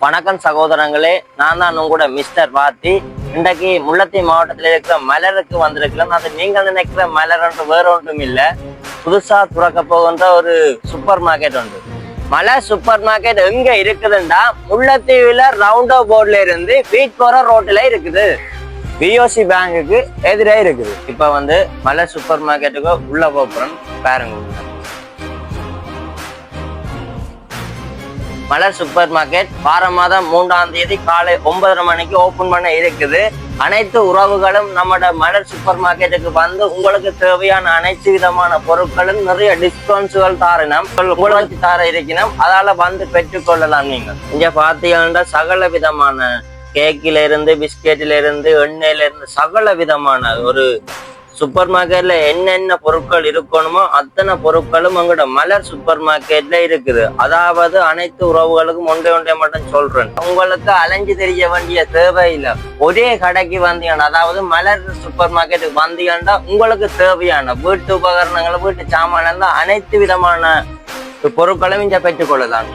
வணக்கம் சகோதரங்களே, நான் தான் உங்களோட மிஸ்டர் பாத்தி. இன்றைக்கு முல்லைத்தீவு மாவட்டத்தில் இருக்கிற மலருக்கு வந்திருக்கலாம். அது நீங்கள் நினைக்கிற மலர் ஒன்று வேற ஒன்றும் இல்லை, புதுசா துறக்க போகின்ற ஒரு சூப்பர் மார்க்கெட் உண்டு. மலர் சூப்பர் மார்க்கெட் எங்க இருக்குதுன்னா முல்லைத்தீவுல ரவுண்டோ போர்ட்ல இருந்து பீச் போற ரோட்ல இருக்குது. பிஓசி பேங்குக்கு எதிரே இருக்குது. இப்ப மலர் சூப்பர் மார்க்கெட்டுக்கு உள்ள போறோம் பாருங்க. மலர் சூப்பர் மார்க்கெட் வார மாதம் 3ஆம் தேதி காலை 9:30 மணிக்கு ஓபன் பண்ண இருக்குது. அனைத்து உறவுகளும் நம்மட மலர் சூப்பர் மார்க்கெட்டுக்கு வந்து உங்களுக்கு தேவையான அனைத்து விதமான பொருட்களும் நிறைய டிஸ்கவுண்ட்ஸ்கள் தாரணும், உங்களுக்கு தார இருக்கணும். அதால வந்து பெற்றுக்கொள்ளலாம். நீங்க இங்க பாத்தீங்கன்னா சகல விதமான கேக்கில இருந்து பிஸ்கெட்ல இருந்து எண்ணெயில இருந்து சகல விதமான ஒரு சூப்பர் மார்க்கெட்ல என்னென்ன பொருட்கள் இருக்கணுமோ அத்தனை பொருட்களும் உங்களோட மலர் சூப்பர் மார்க்கெட்ல இருக்குது. அதாவது அனைத்து உறவுகளுக்கும் ஒன்றை மட்டும் சொல்றேன், உங்களுக்கு அலைஞ்சு தெரிய வேண்டிய தேவையில்லை. ஒரே கடைக்கு வந்தீங்கன்னா, அதாவது மலர் சூப்பர் மார்க்கெட்டுக்கு வந்தீங்கன்னா உங்களுக்கு தேவையான வீட்டு உபகரணங்கள், வீட்டு சாமான அனைத்து விதமான பொருட்களும் இங்க பெற்றுக்கொள்ளலாம்.